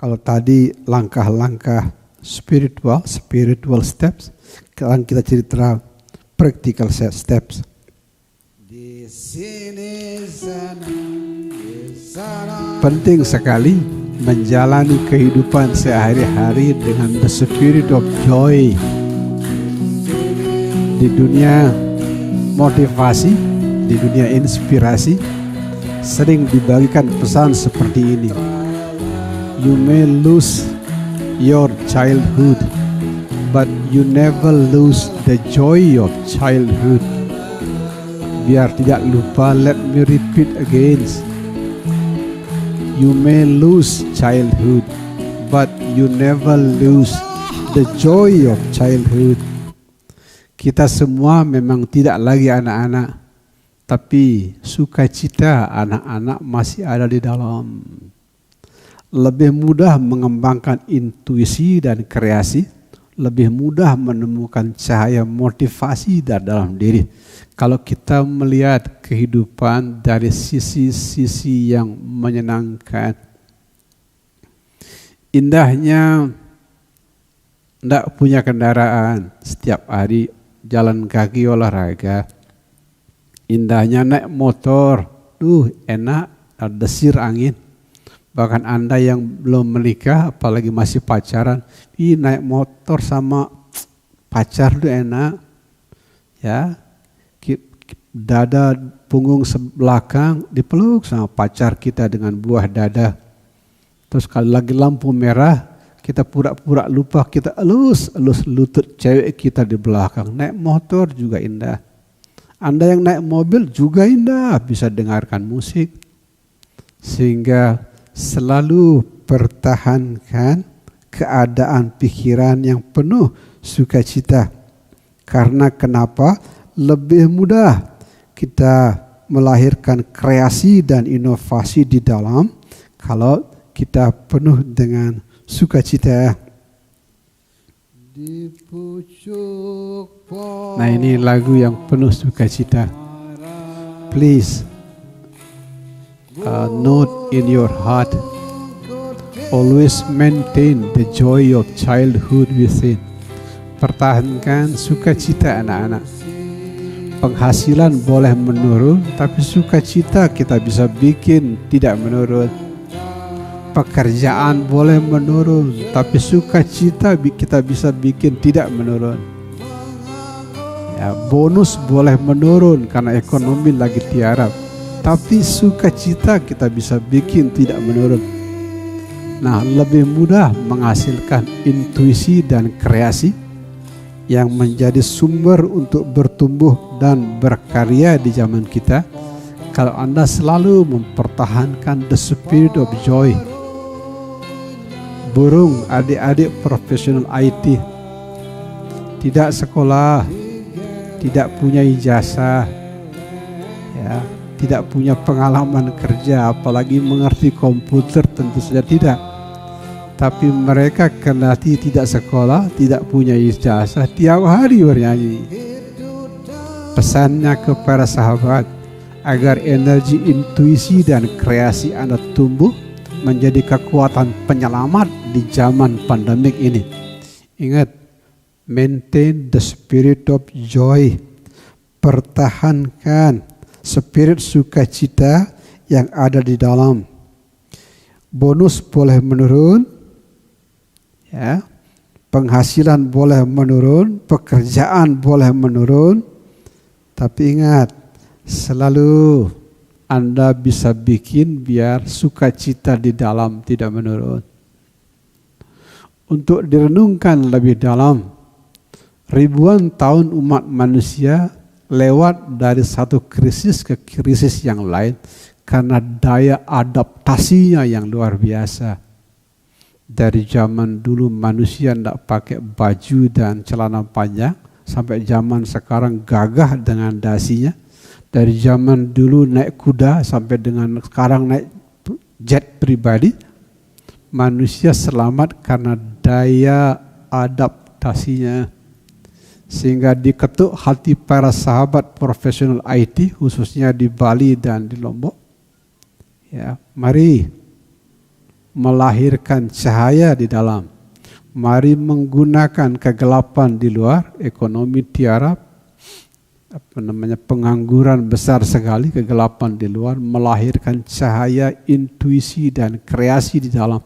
Kalau tadi langkah-langkah spiritual steps, sekarang kita cerita practical steps. Penting sekali menjalani kehidupan sehari-hari dengan the spirit of joy. Di dunia motivasi, di dunia inspirasi, sering dibagikan pesan seperti ini. You may lose your childhood, but you never lose the joy of childhood. Biar tidak lupa, let me repeat again. You may lose childhood, but you never lose the joy of childhood. Kita semua memang tidak lagi anak-anak, tapi sukacita anak-anak masih ada di dalam. Lebih mudah mengembangkan intuisi dan kreasi, lebih mudah menemukan cahaya motivasi dalam diri kalau kita melihat kehidupan dari sisi-sisi yang menyenangkan. Indahnya tidak punya kendaraan, setiap hari jalan kaki olahraga. Indahnya naik motor, enak, ada desir angin. Bahkan Anda yang belum menikah, apalagi masih pacaran, naik motor sama pacar itu enak. Ya, dada punggung belakang dipeluk sama pacar kita dengan buah dada. Terus kalau lagi lampu merah, kita pura-pura lupa, kita elus lutut cewek kita di belakang. Naik motor juga indah. Anda yang naik mobil juga indah, bisa dengarkan musik. Sehingga selalu pertahankan keadaan pikiran yang penuh sukacita. Karena kenapa? Lebih mudah kita melahirkan kreasi dan inovasi di dalam kalau kita penuh dengan sukacita. Nah, ini lagu yang penuh sukacita. Please note in your heart, always maintain the joy of childhood within. Pertahankan sukacita anak-anak. Penghasilan boleh menurun, tapi sukacita kita bisa bikin tidak menurun. Pekerjaan boleh menurun, tapi sukacita kita bisa bikin tidak menurun. Ya, bonus boleh menurun karena ekonomi lagi tiarap, tapi sukacita kita bisa bikin tidak menurun. Nah, lebih mudah menghasilkan intuisi dan kreasi yang menjadi sumber untuk bertumbuh dan berkarya di zaman kita kalau Anda selalu mempertahankan the spirit of joy. Burung adik-adik profesional IT, tidak sekolah, tidak punya ijazah, ya, tidak punya pengalaman kerja, apalagi mengerti komputer, tentu saja tidak. Tapi mereka kendati tidak sekolah, tidak punya ijazah, tiap hari bernyanyi. Pesannya kepada sahabat, agar energi intuisi dan kreasi Anda tumbuh menjadi kekuatan penyelamat di zaman pandemik ini. Ingat, maintain the spirit of joy. Pertahankan spirit sukacita yang ada di dalam. Bonus boleh menurun, ya, penghasilan boleh menurun, pekerjaan boleh menurun, tapi ingat, selalu Anda bisa bikin biar sukacita di dalam tidak menurun. Untuk direnungkan lebih dalam, ribuan tahun umat manusia lewat dari satu krisis ke krisis yang lain karena daya adaptasinya yang luar biasa. Dari zaman dulu manusia tidak pakai baju dan celana panjang, sampai zaman sekarang gagah dengan dasinya. Dari zaman dulu naik kuda sampai dengan sekarang naik jet pribadi. Manusia selamat karena daya adaptasinya. Sehingga diketuk hati para sahabat profesional IT, khususnya di Bali dan di Lombok. Ya, mari melahirkan cahaya di dalam. Mari menggunakan kegelapan di luar, ekonomi tiarap, pengangguran besar sekali, kegelapan di luar, melahirkan cahaya, intuisi dan kreasi di dalam.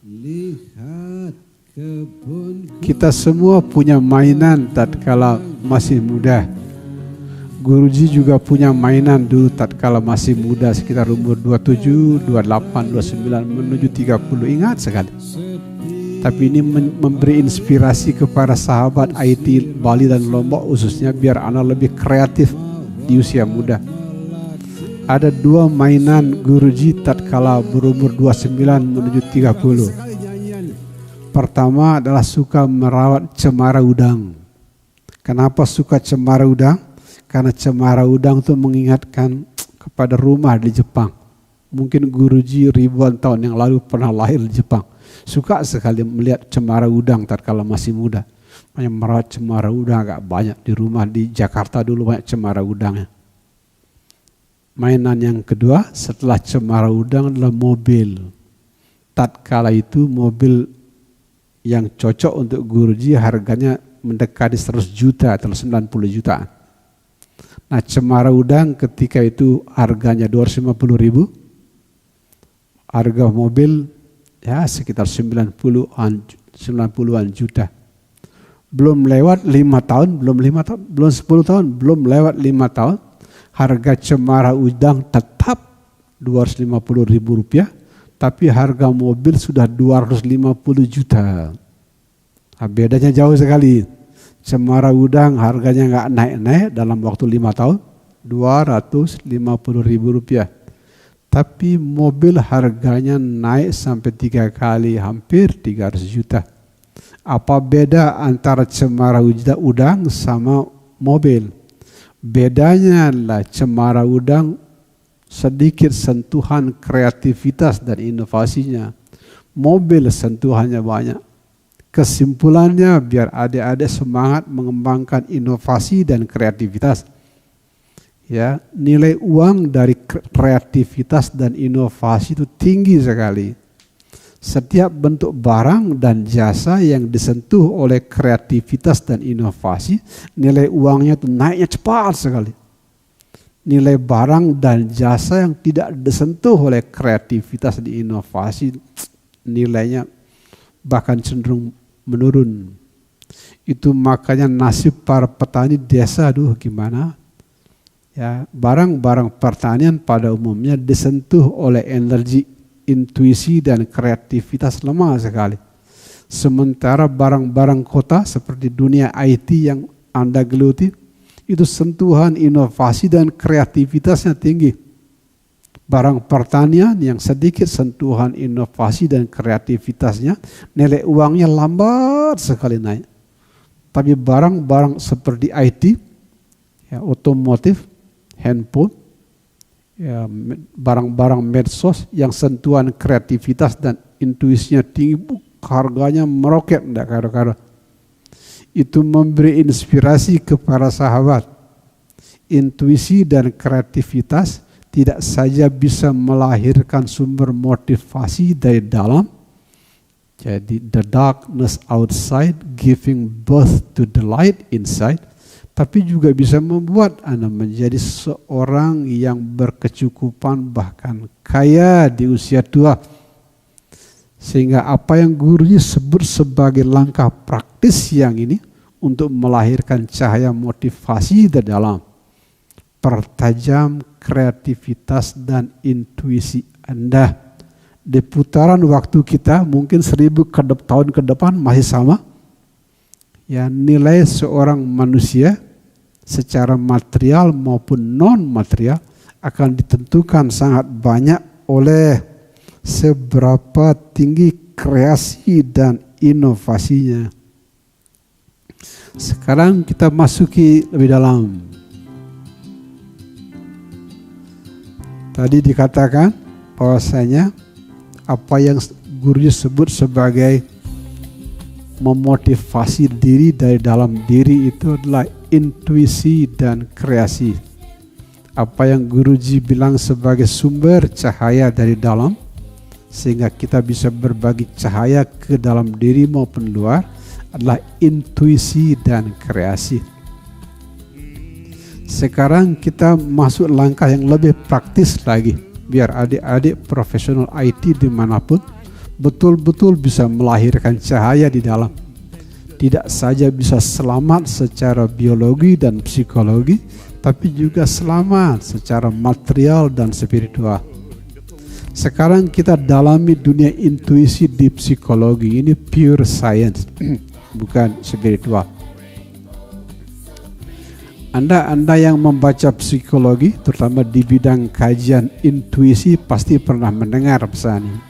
Lihat kebun. Kita semua punya mainan tatkala masih muda. Guruji juga punya mainan dulu tatkala masih muda, sekitar umur 27, 28, 29 menuju 30. Ingat sekali. Tapi ini memberi inspirasi kepada sahabat IT Bali dan Lombok khususnya, biar anak lebih kreatif di usia muda. Ada 2 mainan Guruji tatkala berumur 29 menuju 30. Pertama adalah suka merawat cemara udang. Kenapa suka cemara udang? Karena cemara udang itu mengingatkan kepada rumah di Jepang. Mungkin Guruji ribuan tahun yang lalu pernah lahir di Jepang. Suka sekali melihat cemara udang tatkala masih muda. Banyak merawat cemara udang agak banyak di rumah di Jakarta dulu, banyak cemara udangnya. Mainan yang kedua setelah cemara udang adalah mobil. Tatkala itu mobil yang cocok untuk Guruji harganya mendekati 100 juta atau 90 jutaan. Nah, cemara udang ketika itu harganya 250.000. Harga mobil ya sekitar 90-an juta. Belum lewat 5 tahun, belum 10 tahun, belum lewat 5 tahun, harga cemara udang tetap 250.000 rupiah, tapi harga mobil sudah 250 juta. Nah, bedanya jauh sekali. Cemara udang harganya nggak naik-naik dalam waktu 5 tahun, 250.000 rupiah. Tapi mobil harganya naik sampai 3 kali, hampir 300 juta. Apa beda antara cemara udang sama mobil? Bedanya adalah cemara udang sedikit sentuhan kreativitas dan inovasinya. Mobil sentuhannya banyak. Kesimpulannya biar adik-adik semangat mengembangkan inovasi dan kreativitas. Ya, nilai uang dari kreativitas dan inovasi itu tinggi sekali. Setiap bentuk barang dan jasa yang disentuh oleh kreativitas dan inovasi, nilai uangnya itu naiknya cepat sekali. Nilai barang dan jasa yang tidak disentuh oleh kreativitas dan inovasi, nilainya bahkan cenderung menurun. Itu makanya nasib para petani desa gimana? Ya, barang-barang pertanian pada umumnya disentuh oleh energi, intuisi dan kreativitas lemah sekali. Sementara barang-barang kota seperti dunia IT yang Anda geluti, itu sentuhan inovasi dan kreativitasnya tinggi. Barang pertanian yang sedikit sentuhan inovasi dan kreativitasnya, nilai uangnya lambat sekali naik. Tapi barang-barang seperti IT, ya, otomotif, handphone, ya, barang-barang medsos yang sentuhan kreativitas dan intuisinya tinggi, harganya meroket, enggak karo-karo. Itu memberi inspirasi kepada sahabat. Intuisi dan kreativitas tidak saja bisa melahirkan sumber motivasi dari dalam, jadi the darkness outside giving birth to the light inside, tapi juga bisa membuat Anda menjadi seorang yang berkecukupan bahkan kaya di usia tua. Sehingga apa yang gurunya sebut sebagai langkah praktis yang ini untuk melahirkan cahaya motivasi dari dalam, pertajam kreativitas dan intuisi Anda. Di putaran waktu kita mungkin 1000 tahun ke depan masih sama. Ya, nilai seorang manusia secara material maupun non material akan ditentukan sangat banyak oleh seberapa tinggi kreasi dan inovasinya. Sekarang kita masuki lebih dalam. Tadi dikatakan bahwasanya apa yang guru sebut sebagai memotivasi diri dari dalam diri itu adalah intuisi dan kreasi. apa yang Guruji bilang sebagai sumber cahaya dari dalam, sehingga kita bisa berbagi cahaya ke dalam diri maupun luar, adalah intuisi dan kreasi. Sekarang kita masuk langkah yang lebih praktis lagi, biar adik-adik profesional IT dimanapun betul-betul bisa melahirkan cahaya di dalam. Tidak saja bisa selamat secara biologi dan psikologi, tapi juga selamat secara material dan spiritual. Sekarang kita dalami dunia intuisi di psikologi, ini pure science, bukan spiritual. Anda yang membaca psikologi, terutama di bidang kajian intuisi, pasti pernah mendengar pesan ini.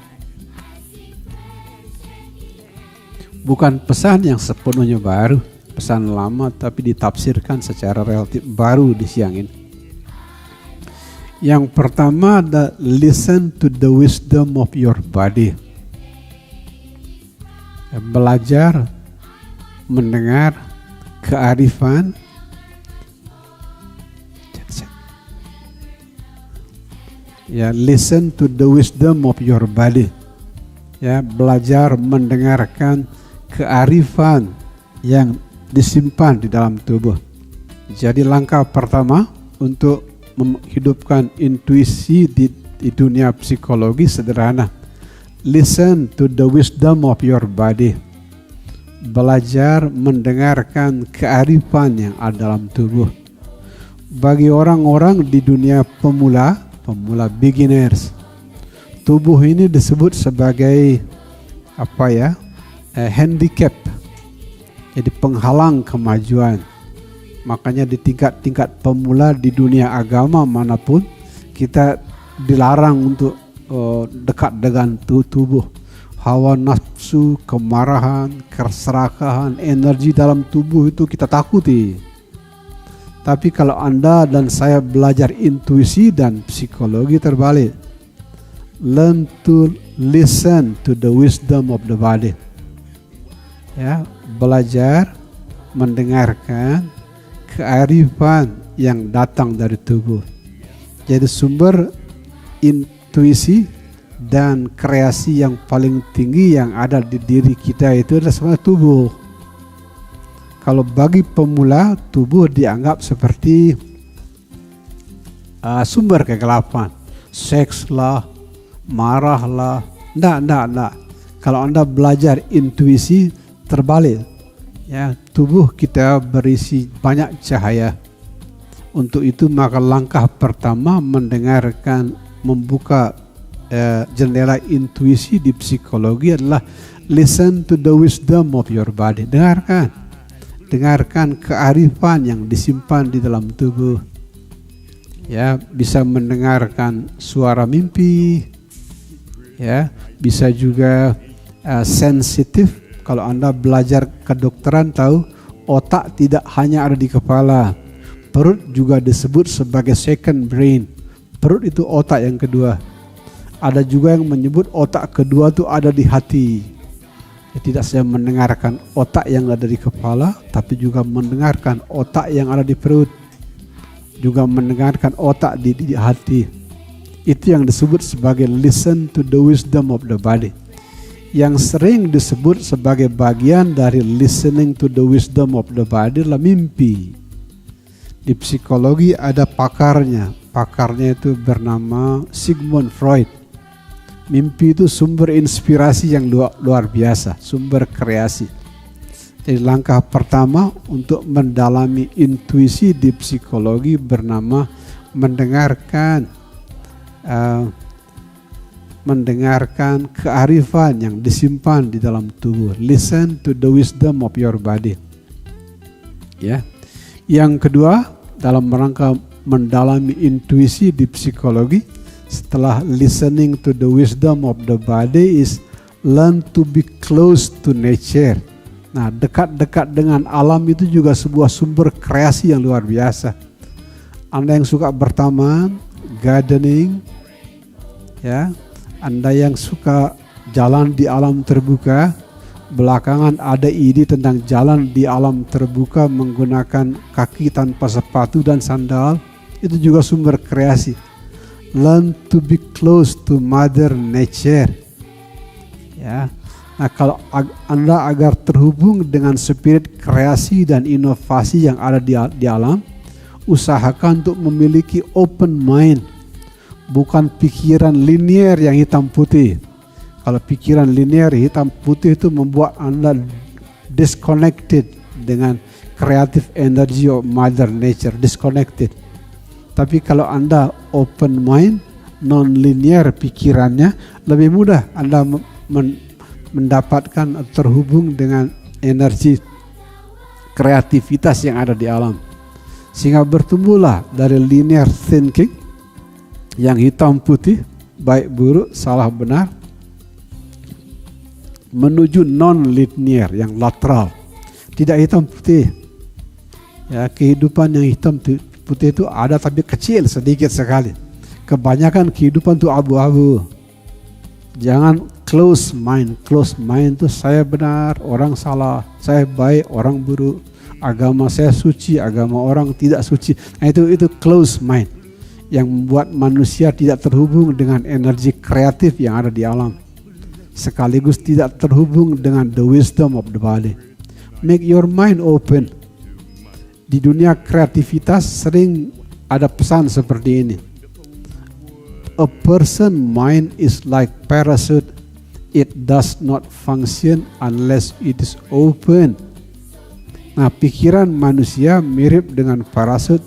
Bukan pesan yang sepenuhnya baru, pesan lama tapi ditafsirkan secara relatif baru di siang ini. Yang pertama ada listen to the wisdom of your body. Belajar mendengar kearifan listen to the wisdom of your body. Belajar mendengarkan kearifan yang disimpan di dalam tubuh. Jadi langkah pertama untuk menghidupkan intuisi di dunia psikologi sederhana. Listen to the wisdom of your body. Belajar mendengarkan kearifan yang ada dalam tubuh. Bagi orang-orang di dunia pemula beginners, tubuh ini disebut sebagai handicap, jadi penghalang kemajuan. Makanya di tingkat-tingkat pemula di dunia agama manapun, kita dilarang untuk dekat dengan tubuh. Hawa nafsu, kemarahan, keserakahan, energi dalam tubuh itu kita takuti. Tapi kalau Anda dan saya belajar intuisi dan psikologi terbalik, learn to listen to the wisdom of the body. Belajar mendengarkan kearifan yang datang dari tubuh. Jadi sumber intuisi dan kreasi yang paling tinggi yang ada di diri kita itu adalah sebenarnya tubuh. Kalau bagi pemula, tubuh dianggap seperti sumber kegelapan, seks lah, marah lah. Enggak. Kalau Anda belajar intuisi, terbalik. Tubuh kita berisi banyak cahaya. Untuk itu maka langkah pertama membuka jendela intuisi di psikologi adalah listen to the wisdom of your body. Dengarkan kearifan yang disimpan di dalam tubuh. Bisa mendengarkan suara mimpi. Bisa juga sensitif. Kalau Anda belajar kedokteran tahu, otak tidak hanya ada di kepala. Perut juga disebut sebagai second brain. Perut itu otak yang kedua. Ada juga yang menyebut otak kedua itu ada di hati. Tidak saja mendengarkan otak yang ada di kepala, tapi juga mendengarkan otak yang ada di perut. Juga mendengarkan otak di hati. Itu yang disebut sebagai listen to the wisdom of the body. Yang sering disebut sebagai bagian dari listening to the wisdom of the body adalah mimpi. Di psikologi ada pakarnya. Pakarnya itu bernama Sigmund Freud. Mimpi itu sumber inspirasi yang luar biasa, sumber kreasi. Jadi langkah pertama untuk mendalami intuisi di psikologi bernama mendengarkan kearifan yang disimpan di dalam tubuh. Listen to the wisdom of your body. Yang kedua, dalam rangka mendalami intuisi di psikologi, setelah listening to the wisdom of the body is learn to be close to nature. Nah, dekat-dekat dengan alam itu juga sebuah sumber kreasi yang luar biasa. Anda yang suka bertaman, gardening, Anda yang suka jalan di alam terbuka, belakangan ada ide tentang jalan di alam terbuka menggunakan kaki tanpa sepatu dan sandal, itu juga sumber kreasi. Learn to be close to Mother Nature. Ya. Nah, kalau Anda agar terhubung dengan spirit kreasi dan inovasi yang ada di alam, usahakan untuk memiliki open mind, bukan pikiran linear yang hitam putih. Kalau pikiran linear hitam putih itu membuat Anda disconnected dengan creative energy of Mother Nature, disconnected. Tapi kalau Anda open mind, non-linear pikirannya, lebih mudah Anda mendapatkan terhubung dengan energi kreativitas yang ada di alam. Sehingga bertumbuhlah dari linear thinking yang hitam putih, baik buruk, salah benar, menuju non-linear yang lateral, tidak hitam putih. Ya, kehidupan yang hitam putih itu ada tapi kecil, sedikit sekali. Kebanyakan kehidupan itu abu-abu. Jangan close mind itu saya benar, orang salah, saya baik, orang buruk, agama saya suci, agama orang tidak suci. Nah, itu close mind yang membuat manusia tidak terhubung dengan energi kreatif yang ada di alam, sekaligus tidak terhubung dengan the wisdom of the body. Make your mind open. Di dunia kreativitas sering ada pesan seperti ini. A person mind is like parachute. It does not function unless it is open. Nah, pikiran manusia mirip dengan parasut,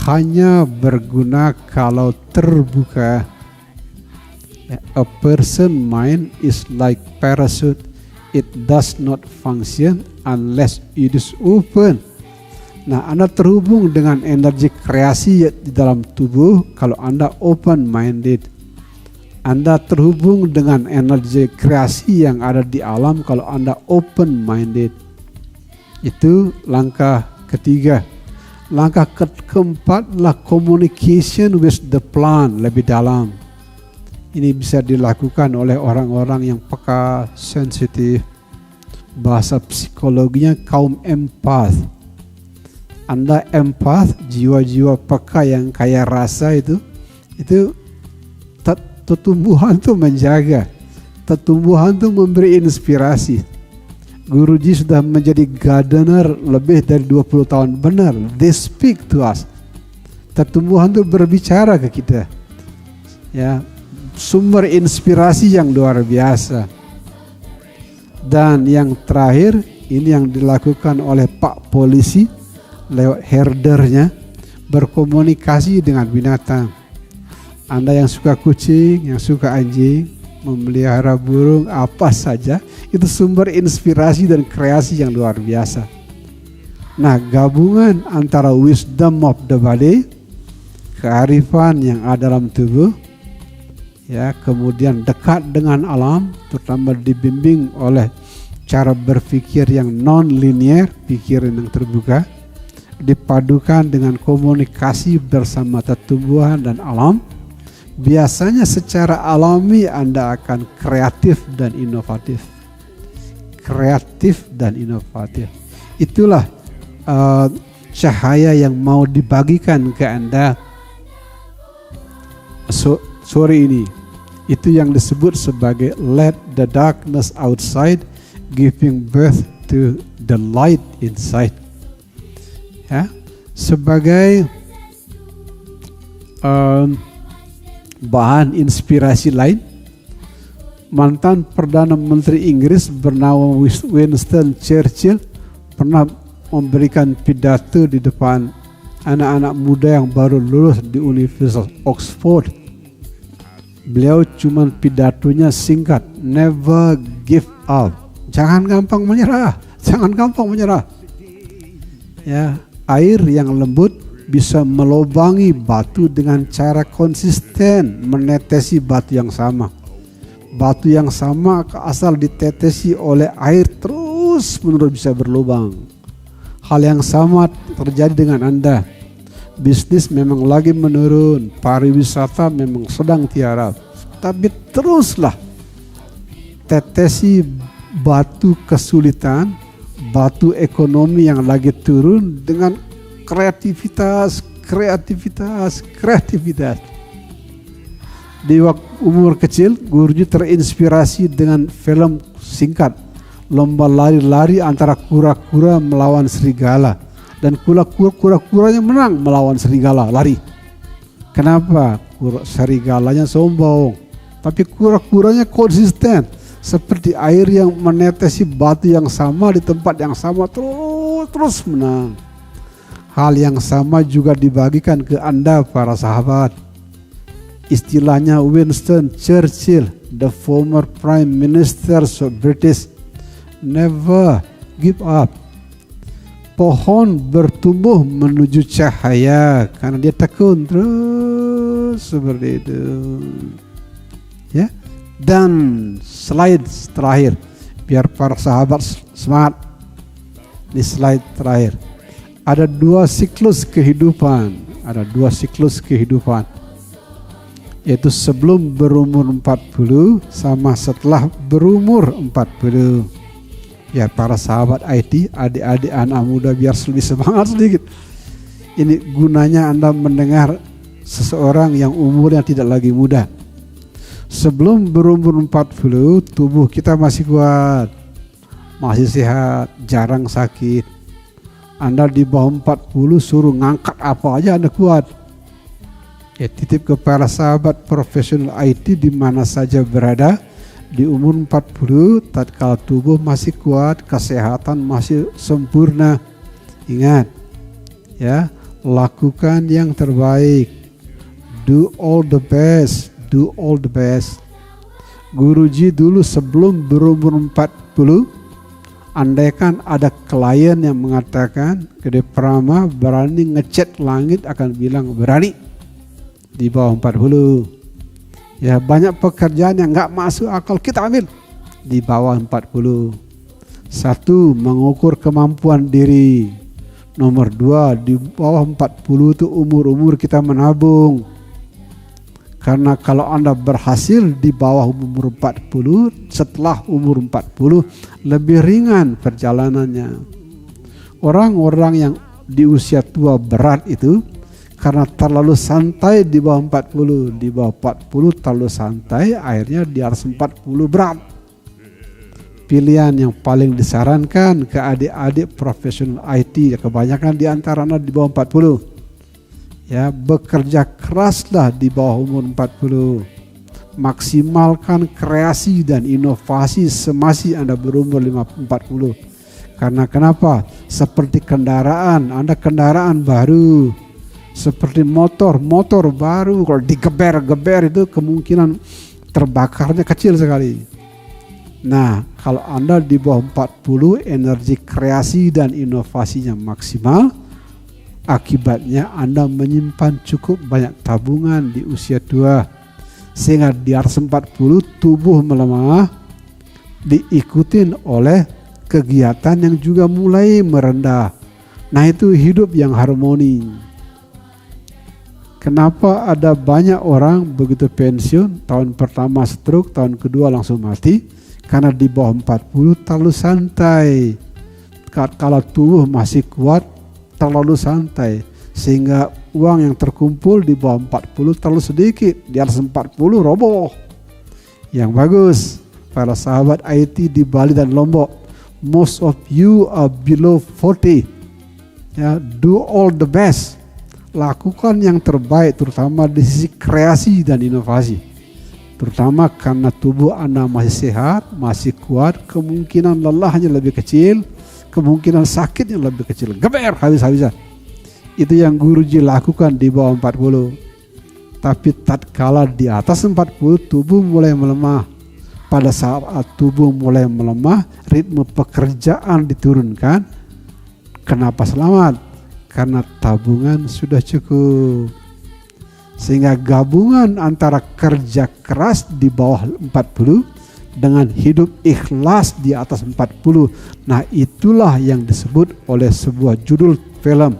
hanya berguna kalau terbuka. A person mind is like parachute. It does not function unless it is open. Nah, Anda terhubung dengan energi kreasi di dalam tubuh kalau Anda open-minded. Anda terhubung dengan energi kreasi yang ada di alam kalau Anda open-minded. Itu langkah ketiga. Langkah keempat adalah communication with the plant, lebih dalam. Ini bisa dilakukan oleh orang-orang yang peka, sensitif. Bahasa psikologinya kaum empath. Anda empath, jiwa-jiwa peka yang kaya rasa itu tumbuhan tuh menjaga, tumbuhan tuh memberi inspirasi. Guruji sudah menjadi gardener lebih dari 20 tahun, benar. They speak to us. Tumbuhan tuh berbicara ke kita. Ya, sumber inspirasi yang luar biasa. Dan yang terakhir, ini yang dilakukan oleh Pak Polisi lewat herdernya, berkomunikasi dengan binatang. Anda yang suka kucing, yang suka anjing, memelihara burung, apa saja, itu sumber inspirasi dan kreasi yang luar biasa. Nah, gabungan antara wisdom of the body, kearifan yang ada dalam tubuh, ya, kemudian dekat dengan alam, terutama dibimbing oleh cara berpikir yang non-linear, pikiran yang terbuka, dipadukan dengan komunikasi bersama tumbuhan dan alam, biasanya secara alami Anda akan kreatif dan inovatif. Kreatif dan inovatif. Itulah cahaya yang mau dibagikan ke Anda sore ini. Itu yang disebut sebagai let the darkness outside giving birth to the light inside. Ya, sebagai bahan inspirasi lain, mantan Perdana Menteri Inggris bernama Winston Churchill pernah memberikan pidato di depan anak-anak muda yang baru lulus di Universitas Oxford. Beliau cuma pidatonya singkat, never give up. Jangan gampang menyerah, jangan gampang menyerah. Ya, air yang lembut bisa melubangi batu dengan cara konsisten menetesi batu yang sama. Batu yang sama asal ditetesi oleh air terus menerus bisa berlubang. Hal yang sama terjadi dengan Anda. Bisnis memang lagi menurun, pariwisata memang sedang tiarap, tapi teruslah tetesi batu kesulitan, batu ekonomi yang lagi turun dengan kreativitas, kreativitas. Di waktu umur kecil, Guruji terinspirasi dengan film singkat lomba lari-lari antara kura-kura melawan serigala, dan kura-kuranya menang melawan serigala lari. Kenapa? Serigalanya sombong, tapi kura-kuranya konsisten, seperti air yang menetesi batu yang sama di tempat yang sama, terus menang. Hal yang sama juga dibagikan ke Anda para sahabat. Istilahnya Winston Churchill, the former Prime Minister of British, never give up. Pohon bertumbuh menuju cahaya karena dia tekun terus seperti itu. Ya. Dan slide terakhir, biar para sahabat semangat. Di slide terakhir, ada dua siklus kehidupan. Yaitu sebelum berumur 40 sama setelah berumur 40. Ya para sahabat IT, adik-adik anak muda biar lebih semangat sedikit. Ini gunanya Anda mendengar seseorang yang umurnya tidak lagi muda. Sebelum berumur 40, tubuh kita masih kuat, masih sehat, jarang sakit. Anda di bawah 40 suruh ngangkat apa aja Anda kuat. Ya, titip ke para sahabat profesional IT di mana saja berada, di umur 40 tatkala tubuh masih kuat, kesehatan masih sempurna. Ingat ya, lakukan yang terbaik. Do all the best. Guruji dulu sebelum berumur 40, andaikan ada klien yang mengatakan, Gede Prama berani ngecat langit, akan bilang berani. Di bawah 40. Ya, banyak pekerjaan yang nggak masuk akal kita ambil di bawah 40. 1. Mengukur kemampuan diri. Nomor 2, di bawah 40 itu umur kita menabung. Karena kalau Anda berhasil di bawah umur 40, setelah umur 40 lebih ringan perjalanannya. Orang-orang yang di usia tua berat itu karena terlalu santai di bawah 40, di bawah 40 terlalu santai, akhirnya di atas 40 berat. Pilihan yang paling disarankan ke adik-adik profesional IT, kebanyakan di antara Anda di bawah 40. Ya, bekerja keraslah di bawah umur 40. Maksimalkan kreasi dan inovasi semasa Anda berumur 40. Karena kenapa? Seperti kendaraan, Anda kendaraan baru. Seperti motor baru, kalau digeber-geber itu kemungkinan terbakarnya kecil sekali. Nah, kalau Anda di bawah 40, energi kreasi dan inovasinya maksimal, akibatnya Anda menyimpan cukup banyak tabungan di usia tua, sehingga di atas 40 tubuh melemah, diikutin oleh kegiatan yang juga mulai merendah. Nah, itu hidup yang harmoni. Kenapa ada banyak orang begitu pensiun, tahun pertama stroke, tahun kedua langsung mati? Karena di bawah 40 terlalu santai. Kalau tubuh masih kuat, terlalu santai. Sehingga uang yang terkumpul di bawah 40 terlalu sedikit, di atas 40 roboh. Yang bagus, para sahabat IT di Bali dan Lombok, most of you are below 40. Ya, do all the best. Lakukan yang terbaik, terutama di sisi kreasi dan inovasi. Terutama karena tubuh Anda masih sehat, masih kuat, kemungkinan lelahnya lebih kecil, kemungkinan sakitnya lebih kecil. Geber habis-habisan. Itu yang Guruji lakukan di bawah 40. Tapi tatkala di atas 40, tubuh mulai melemah. Pada saat tubuh mulai melemah, ritme pekerjaan diturunkan. Kenapa selamat? Karena tabungan sudah cukup. Sehingga gabungan antara kerja keras di bawah 40 dengan hidup ikhlas di atas 40. Nah, itulah yang disebut oleh sebuah judul film,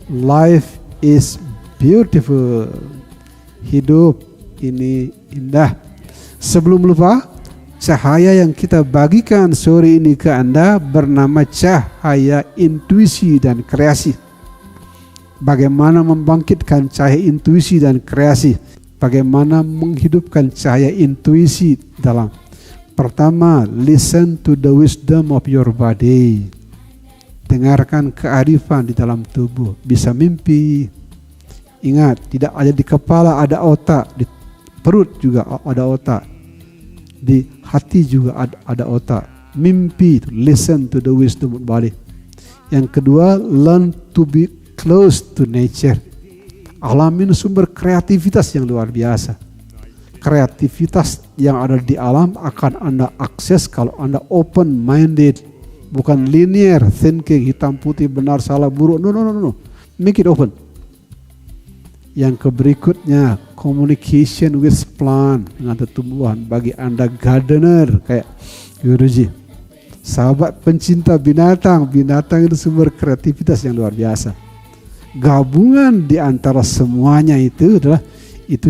Life is Beautiful. Hidup ini indah. Sebelum lupa, cahaya yang kita bagikan sore ini ke Anda bernama cahaya intuisi dan kreasi. bagaimana membangkitkan cahaya intuisi dan kreasi, bagaimana menghidupkan cahaya intuisi dalam. Pertama, listen to the wisdom of your body. Dengarkan kearifan di dalam tubuh. Bisa mimpi. Ingat, tidak ada di kepala ada otak, di perut juga ada otak, di hati juga ada otak. Mimpi, listen to the wisdom of body. Yang kedua, learn to be close to nature. Alamin sumber kreativitas yang luar biasa. Kreativitas yang ada di alam akan Anda akses kalau Anda open minded, bukan linear thinking, hitam putih, benar salah buruk. No. Make it open. Yang berikutnya, communication with plant, dengan tumbuhan. Bagi Anda gardener kayak Guruji, sahabat pencinta binatang itu sumber kreativitas yang luar biasa. Gabungan di antara semuanya itu adalah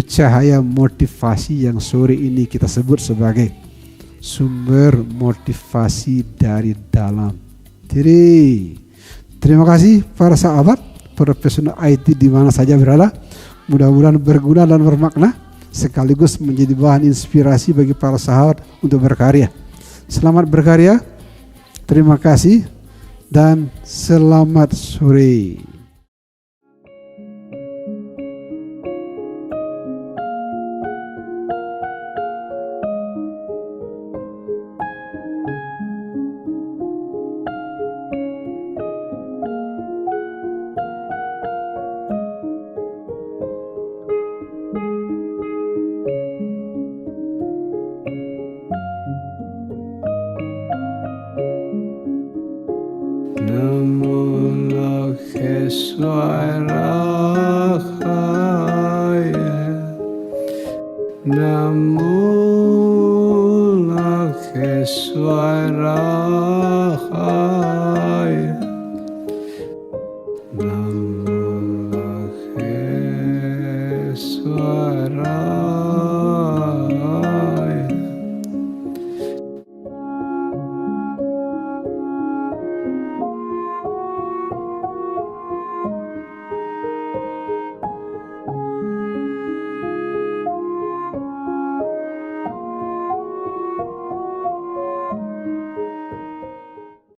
cahaya motivasi yang sore ini kita sebut sebagai sumber motivasi dari dalam diri. Terima kasih para sahabat profesional IT di mana saja berada. Mudah-mudahan berguna dan bermakna, sekaligus menjadi bahan inspirasi bagi para sahabat untuk berkarya. Selamat berkarya, terima kasih, dan selamat sore. Namo Lokeswaraya, Namo Lokeswaraya, Namo